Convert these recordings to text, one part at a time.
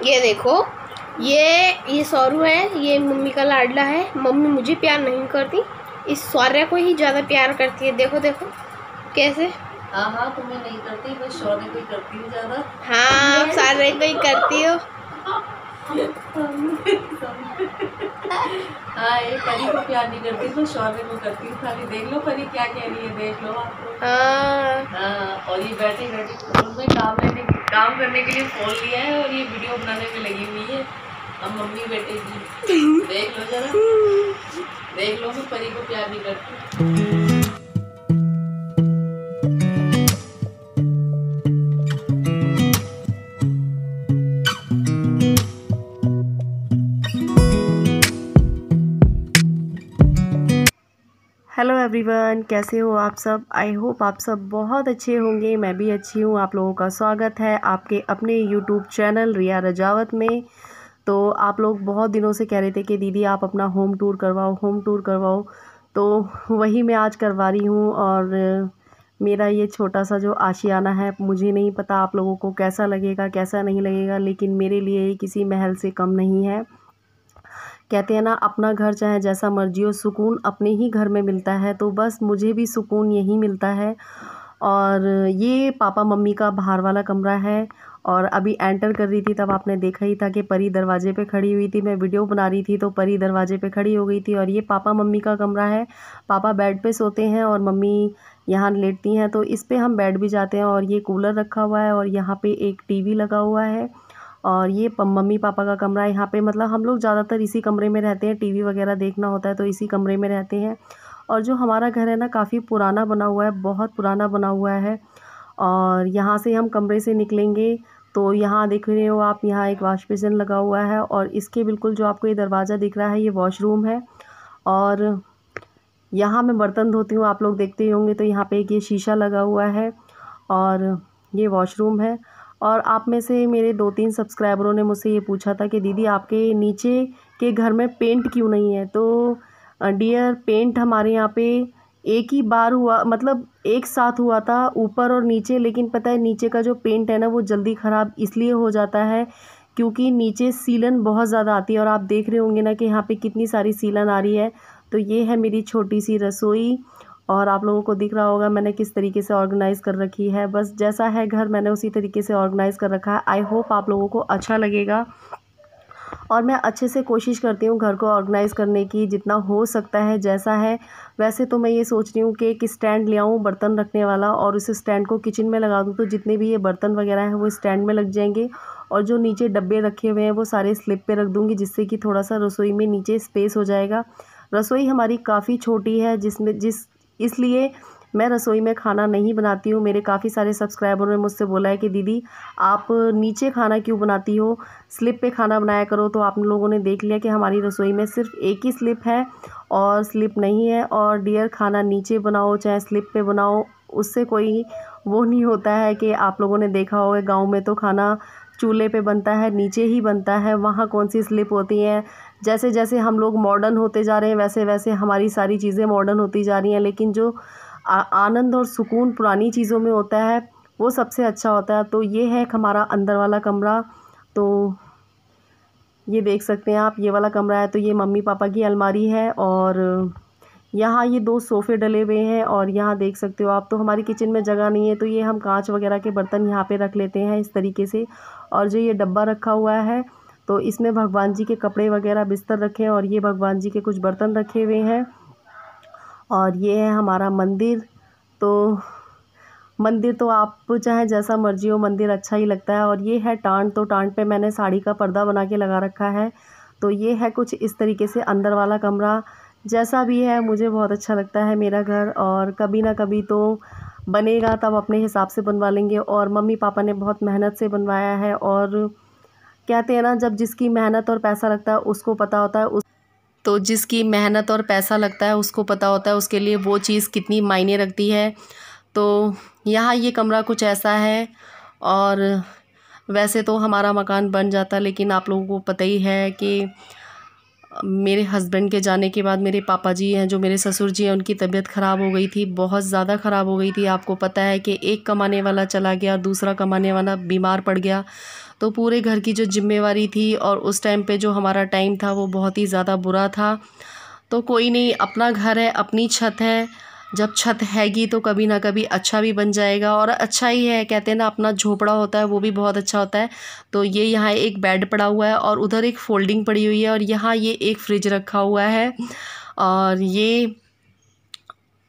ये देखो, ये सौरू है, ये मम्मी का लाडला है। मम्मी मुझे प्यार नहीं करती, इस शौर्य को ही ज़्यादा प्यार करती है। देखो देखो कैसे। हाँ तुम्हें नहीं करती, बस शौर्य को ही करती हूँ ज़्यादा। हाँ शौर्य को ही करती हो। हाँ ये परी को प्यार नहीं करती, तो शौर्य को करती हूँ। खाली देख लो परी क्या कह रही है, देख लो आप लोग। हाँ और ये बैठे बैठे फोन में काम करने के लिए फोन लिया है और ये वीडियो बनाने में लगी हुई है। अब मम्मी बेटे की देख लो जरा, देख लो मैं परी को प्यार नहीं करती। हेलो एवरीवन, कैसे हो आप सब। आई होप आप सब बहुत अच्छे होंगे। मैं भी अच्छी हूँ। आप लोगों का स्वागत है आपके अपने यूट्यूब चैनल रिया रजावत में। तो आप लोग बहुत दिनों से कह रहे थे कि दीदी आप अपना होम टूर करवाओ, होम टूर करवाओ। तो वही मैं आज करवा रही हूँ। और मेरा ये छोटा सा जो आशियाना है, मुझे नहीं पता आप लोगों को कैसा लगेगा कैसा नहीं लगेगा, लेकिन मेरे लिए ये किसी महल से कम नहीं है। कहते हैं ना, अपना घर चाहे जैसा मर्जी हो, सुकून अपने ही घर में मिलता है। तो बस मुझे भी सुकून यही मिलता है। और ये पापा मम्मी का बाहर वाला कमरा है। और अभी एंटर कर रही थी तब आपने देखा ही था कि परी दरवाजे पे खड़ी हुई थी। मैं वीडियो बना रही थी तो परी दरवाजे पे खड़ी हो गई थी। और ये पापा मम्मी का कमरा है। पापा बेड पे सोते हैं और मम्मी यहाँ लेटती हैं, तो इस पे हम बैठ भी जाते हैं। और ये कूलर रखा हुआ है और यहाँ पे एक टीवी लगा हुआ है। और ये मम्मी पापा का कमरा है। यहाँ पे मतलब हम लोग ज़्यादातर इसी कमरे में रहते हैं। टीवी वगैरह देखना होता है तो इसी कमरे में रहते हैं। और जो हमारा घर है ना, काफ़ी पुराना बना हुआ है, बहुत पुराना बना हुआ है। और यहाँ से हम कमरे से निकलेंगे तो यहाँ देख रहे हो आप, यहाँ एक वॉश बेसिन लगा हुआ है। और इसके बिल्कुल जो आपको ये दरवाज़ा दिख रहा है, ये वॉशरूम है। और यहाँ मैं बर्तन धोती हूँ, आप लोग देखते ही होंगे। तो यहाँ पे एक ये शीशा लगा हुआ है और ये वॉशरूम है। और आप में से मेरे 2-3 सब्सक्राइबरों ने मुझसे ये पूछा था कि दीदी आपके नीचे के घर में पेंट क्यों नहीं है। तो डियर, पेंट हमारे यहाँ पे एक ही बार हुआ, मतलब एक साथ हुआ था ऊपर और नीचे। लेकिन पता है नीचे का जो पेंट है ना, वो जल्दी ख़राब इसलिए हो जाता है क्योंकि नीचे सीलन बहुत ज़्यादा आती है। और आप देख रहे होंगे ना कि यहाँ पे कितनी सारी सीलन आ रही है। तो ये है मेरी छोटी सी रसोई। और आप लोगों को दिख रहा होगा मैंने किस तरीके से ऑर्गेनाइज़ कर रखी है। बस जैसा है घर मैंने उसी तरीके से ऑर्गेनाइज़ कर रखा है। आई होप आप लोगों को अच्छा लगेगा। और मैं अच्छे से कोशिश करती हूँ घर को ऑर्गेनाइज़ करने की, जितना हो सकता है जैसा है। वैसे तो मैं ये सोच रही हूँ कि एक स्टैंड ले आऊँ बर्तन रखने वाला और उस स्टैंड को किचन में लगा दूँ, तो जितने भी ये बर्तन वगैरह हैं वो स्टैंड में लग जाएंगे। और जो नीचे डब्बे रखे हुए हैं वो सारे स्लिप पे रख दूँगी, जिससे कि थोड़ा सा रसोई में नीचे स्पेस हो जाएगा। रसोई हमारी काफ़ी छोटी है, इसलिए मैं रसोई में खाना नहीं बनाती हूँ। मेरे काफ़ी सारे सब्सक्राइबरों ने मुझसे बोला है कि दीदी आप नीचे खाना क्यों बनाती हो, स्लिप पे खाना बनाया करो। तो आप लोगों ने देख लिया कि हमारी रसोई में सिर्फ एक ही स्लिप है और स्लिप नहीं है। और डियर, खाना नीचे बनाओ चाहे स्लिप पे बनाओ, उससे कोई वो नहीं होता है कि आप लोगों ने देखा होगा गाँव में तो खाना चूल्हे पे बनता है, नीचे ही बनता है, वहाँ कौन सी स्लिप होती हैं। जैसे जैसे हम लोग मॉडर्न होते जा रहे हैं वैसे वैसे हमारी सारी चीज़ें मॉडर्न होती जा रही हैं। लेकिन जो आनंद और सुकून पुरानी चीज़ों में होता है वो सबसे अच्छा होता है। तो ये है हमारा अंदर वाला कमरा। तो ये देख सकते हैं आप, ये वाला कमरा है। तो ये मम्मी पापा की अलमारी है और यहाँ ये 2 सोफ़े डले हुए हैं। और यहाँ देख सकते हो आप, तो हमारी किचन में जगह नहीं है तो ये हम कांच वगैरह के बर्तन यहाँ पे रख लेते हैं इस तरीके से। और जो ये डब्बा रखा हुआ है तो इसमें भगवान जी के कपड़े वगैरह बिस्तर रखे हैं और ये भगवान जी के कुछ बर्तन रखे हुए हैं। और ये है हमारा मंदिर। तो मंदिर तो आप चाहे जैसा मर्जी हो, मंदिर अच्छा ही लगता है। और ये है टांट, तो टांट पे मैंने साड़ी का पर्दा बना के लगा रखा है। तो ये है कुछ इस तरीके से अंदर वाला कमरा। जैसा भी है मुझे बहुत अच्छा लगता है मेरा घर। और कभी ना कभी तो बनेगा तब अपने हिसाब से बनवा लेंगे। और मम्मी पापा ने बहुत मेहनत से बनवाया है। और कहते हैं ना, जब जिसकी मेहनत और पैसा लगता है उसको पता होता है तो जिसकी मेहनत और पैसा लगता है उसको पता होता है उसके लिए वो चीज़ कितनी मायने रखती है। तो यहाँ ये कमरा कुछ ऐसा है। और वैसे तो हमारा मकान बन जाता, लेकिन आप लोगों को पता ही है कि मेरे हस्बैंड के जाने के बाद मेरे पापा जी हैं, जो मेरे ससुर जी हैं, उनकी तबीयत ख़राब हो गई थी, बहुत ज़्यादा ख़राब हो गई थी। आपको पता है कि एक कमाने वाला चला गया, दूसरा कमाने वाला बीमार पड़ गया, तो पूरे घर की जो जिम्मेवारी थी और उस टाइम पे जो हमारा टाइम था वो बहुत ही ज़्यादा बुरा था। तो कोई नहीं, अपना घर है, अपनी छत है, जब छत हैगी तो कभी ना कभी अच्छा भी बन जाएगा। और अच्छा ही है, कहते हैं ना अपना झोपड़ा होता है वो भी बहुत अच्छा होता है। तो ये यहाँ एक बेड पड़ा हुआ है और उधर एक फोल्डिंग पड़ी हुई है और यहाँ ये एक फ्रिज रखा हुआ है और ये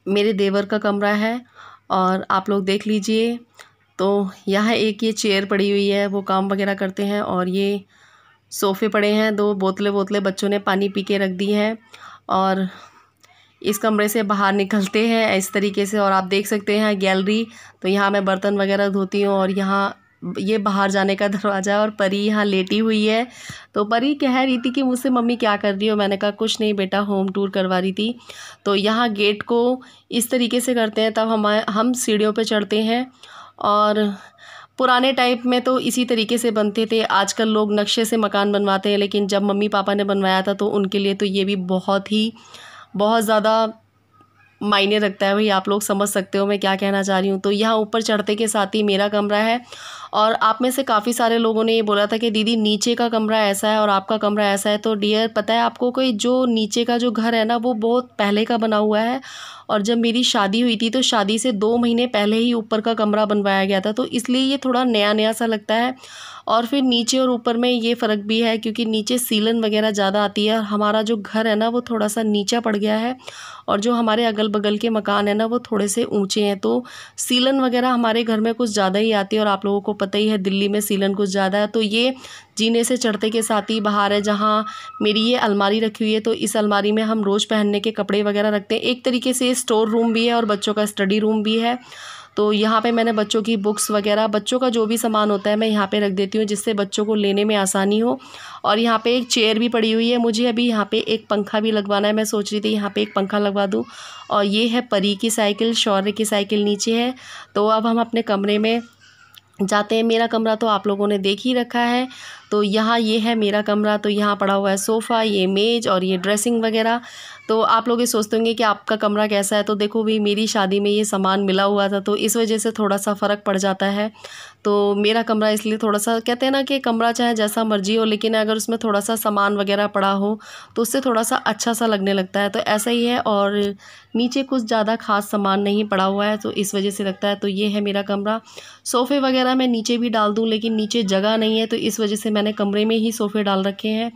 मेरे देवर का कमरा है और आप लोग देख लीजिए। तो यहाँ एक ये चेयर पड़ी हुई है, वो काम वगैरह करते हैं। और ये सोफ़े पड़े हैं, 2 बोतलें बच्चों ने पानी पी के रख दी हैं। और इस कमरे से बाहर निकलते हैं इस तरीके से और आप देख सकते हैं गैलरी। तो यहाँ मैं बर्तन वगैरह धोती हूँ और यहाँ ये बाहर जाने का दरवाज़ा है और परी यहाँ लेटी हुई है। तो परी कह रही थी कि मुझसे मम्मी क्या कर रही हो, मैंने कहा कुछ नहीं बेटा, होम टूर करवा रही थी। तो यहाँ गेट को इस तरीके से करते हैं, तब हम सीढ़ियों पे चढ़ते हैं। और पुराने टाइप में तो इसी तरीके से बनते थे, आजकल लोग नक्शे से मकान बनवाते हैं, लेकिन जब मम्मी पापा ने बनवाया था तो उनके लिए तो ये भी बहुत ज़्यादा मायने रखता है। भाई आप लोग समझ सकते हो मैं क्या कहना चाह रही हूँ। तो यहाँ ऊपर चढ़ते के साथ ही मेरा कमरा है और आप में से काफ़ी सारे लोगों ने ये बोला था कि दीदी नीचे का कमरा ऐसा है और आपका कमरा ऐसा है। तो डियर, पता है आपको कि जो नीचे का जो घर है ना वो बहुत पहले का बना हुआ है और जब मेरी शादी हुई थी तो शादी से 2 महीने पहले ही ऊपर का कमरा बनवाया गया था, तो इसलिए ये थोड़ा नया नया सा लगता है। और फिर नीचे और ऊपर में ये फ़र्क भी है क्योंकि नीचे सीलन वगैरह ज़्यादा आती है और हमारा जो घर है ना वो थोड़ा सा नीचा पड़ गया है और जो हमारे अगल बगल के मकान है ना वो थोड़े से ऊंचे हैं, तो सीलन वगैरह हमारे घर में कुछ ज़्यादा ही आती है। और आप लोगों को पता ही है दिल्ली में सीलन कुछ ज़्यादा है। तो ये जीने से चढ़ते के साथ ही बाहर है जहाँ मेरी ये अलमारी रखी हुई है। तो इस अलमारी में हम रोज़ पहनने के कपड़े वगैरह रखते हैं। एक तरीके से स्टोर रूम भी है और बच्चों का स्टडी रूम भी है। तो यहाँ पे मैंने बच्चों की बुक्स वगैरह, बच्चों का जो भी सामान होता है मैं यहाँ पे रख देती हूँ जिससे बच्चों को लेने में आसानी हो। और यहाँ पे एक चेयर भी पड़ी हुई है, मुझे अभी यहाँ पे एक पंखा भी लगवाना है, मैं सोच रही थी यहाँ पे एक पंखा लगवा दूँ। और ये है परी की साइकिल, शौर्य की साइकिल नीचे है। तो अब हम अपने कमरे में जाते हैं। मेरा कमरा तो आप लोगों ने देख ही रखा है। तो यहाँ ये है मेरा कमरा। तो यहाँ पड़ा हुआ है सोफ़ा, ये मेज़ और ये ड्रेसिंग वगैरह। तो आप लोग ये सोचते होंगे कि आपका कमरा कैसा है। तो देखो भाई, मेरी शादी में ये सामान मिला हुआ था तो इस वजह से थोड़ा सा फ़र्क पड़ जाता है। तो मेरा कमरा इसलिए थोड़ा सा, कहते हैं ना कि कमरा चाहे जैसा मर्जी हो लेकिन अगर उसमें थोड़ा सा सामान वगैरह पड़ा हो तो उससे थोड़ा सा अच्छा सा लगने लगता है। तो ऐसा ही है। और नीचे कुछ ज़्यादा ख़ास सामान नहीं पड़ा हुआ है तो इस वजह से लगता है। तो ये है मेरा कमरा। सोफ़े वगैरह मैं नीचे भी डाल दूँ लेकिन नीचे जगह नहीं है तो इस वजह से मैंने कमरे में ही सोफ़े डाल रखे हैं।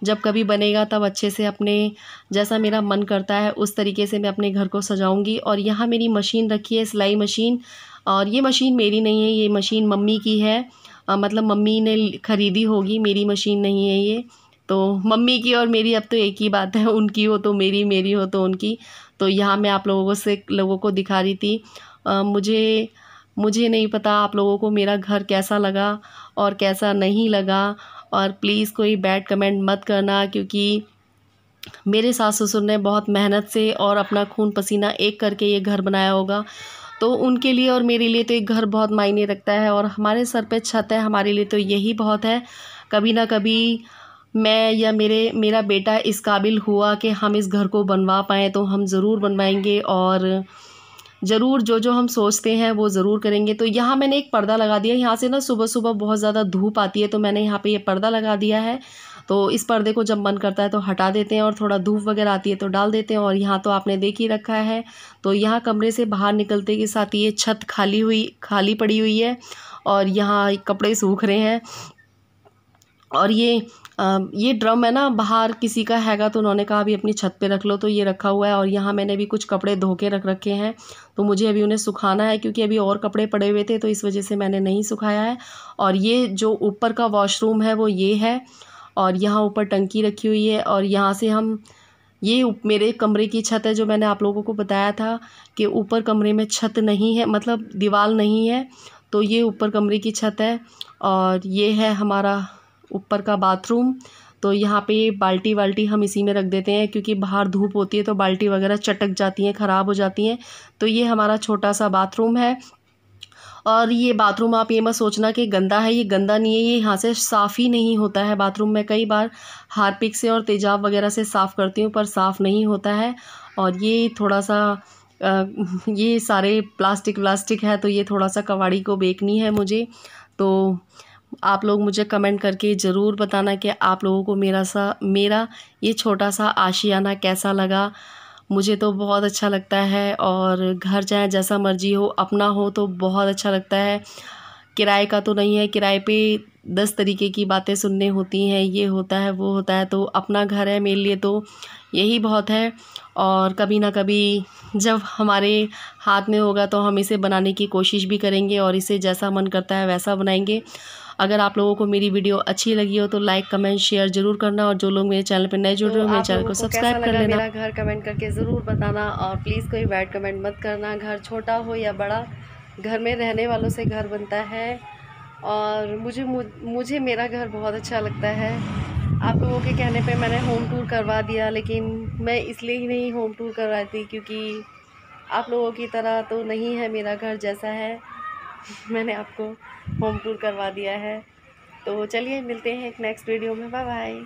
जब कभी बनेगा तब अच्छे से अपने जैसा मेरा मन करता है उस तरीके से मैं अपने घर को सजाऊंगी। और यहाँ मेरी मशीन रखी है, सिलाई मशीन। और ये मशीन मेरी नहीं है, ये मशीन मम्मी की है। मतलब मम्मी ने ख़रीदी होगी, मेरी मशीन नहीं है ये। तो मम्मी की और मेरी अब तो एक ही बात है, उनकी हो तो मेरी, मेरी हो तो उनकी। तो यहाँ मैं आप लोगों को दिखा रही थी। मुझे नहीं पता आप लोगों को मेरा घर कैसा लगा और कैसा नहीं लगा। और प्लीज़ कोई बैड कमेंट मत करना क्योंकि मेरे सास ससुर ने बहुत मेहनत से और अपना खून पसीना एक करके ये घर बनाया होगा। तो उनके लिए और मेरे लिए तो एक घर बहुत मायने रखता है और हमारे सर पे छत है, हमारे लिए तो यही बहुत है। कभी ना कभी मैं या मेरा बेटा इस काबिल हुआ कि हम इस घर को बनवा पाएँ तो हम ज़रूर बनवाएंगे और ज़रूर जो हम सोचते हैं वो ज़रूर करेंगे। तो यहाँ मैंने एक पर्दा लगा दिया। यहाँ से ना सुबह सुबह बहुत ज़्यादा धूप आती है तो मैंने यहाँ पे ये पर्दा लगा दिया है। तो इस पर्दे को जब मन करता है तो हटा देते हैं और थोड़ा धूप वगैरह आती है तो डाल देते हैं। और यहाँ तो आपने देख ही रखा है। तो यहाँ कमरे से बाहर निकलते के साथ ये छत खाली पड़ी हुई है और यहाँ कपड़े सूख रहे हैं। और ये ड्रम है ना, बाहर किसी का हैगा तो उन्होंने कहा अभी अपनी छत पे रख लो, तो ये रखा हुआ है। और यहाँ मैंने भी कुछ कपड़े धो के रख रखे हैं तो मुझे अभी उन्हें सुखाना है क्योंकि अभी और कपड़े पड़े हुए थे तो इस वजह से मैंने नहीं सुखाया है। और ये जो ऊपर का वॉशरूम है वो ये है और यहाँ ऊपर टंकी रखी हुई है। और यहाँ से ये मेरे कमरे की छत है जो मैंने आप लोगों को बताया था कि ऊपर कमरे में छत नहीं है, मतलब दीवार नहीं है। तो ये ऊपर कमरे की छत है और ये है हमारा ऊपर का बाथरूम। तो यहाँ पे बाल्टी वाल्टी हम इसी में रख देते हैं क्योंकि बाहर धूप होती है तो बाल्टी वगैरह चटक जाती हैं, ख़राब हो जाती हैं। तो ये हमारा छोटा सा बाथरूम है। और ये बाथरूम आप ये मत सोचना कि गंदा है, ये गंदा नहीं है, ये यहाँ से साफ़ ही नहीं होता है बाथरूम। मैं कई बार हार्पिक से और तेजाब वगैरह से साफ़ करती हूँ पर साफ़ नहीं होता है। और ये थोड़ा सा ये सारे प्लास्टिक है, तो ये थोड़ा सा कबाड़ी को बेचनी है मुझे। तो आप लोग मुझे कमेंट करके ज़रूर बताना कि आप लोगों को मेरा ये छोटा सा आशियाना कैसा लगा। मुझे तो बहुत अच्छा लगता है, और घर चाहे जैसा मर्जी हो, अपना हो तो बहुत अच्छा लगता है। किराए का तो नहीं है, किराए पे 10 तरीके की बातें सुनने होती हैं, ये होता है वो होता है। तो अपना घर है मेरे लिए तो यही बहुत है। और कभी ना कभी जब हमारे हाथ में होगा तो हम इसे बनाने की कोशिश भी करेंगे, और इसे जैसा मन करता है वैसा बनाएंगे। अगर आप लोगों को मेरी वीडियो अच्छी लगी हो तो लाइक कमेंट शेयर ज़रूर करना, और जो लोग मेरे चैनल पर नए जुड़ रहे हो मेरे चैनल को सब्सक्राइब कर लेना। मेरा घर कमेंट करके ज़रूर बताना, और प्लीज़ कोई बैड कमेंट मत करना। घर छोटा हो या बड़ा, घर में रहने वालों से घर बनता है, और मुझे मेरा घर बहुत अच्छा लगता है। आप लोगों के कहने पे मैंने होम टूर करवा दिया, लेकिन मैं इसलिए ही नहीं होम टूर करवाती क्योंकि आप लोगों की तरह तो नहीं है मेरा घर जैसा है। मैंने आपको होम टूर करवा दिया है। तो चलिए मिलते हैं एक नेक्स्ट वीडियो में। Bye bye.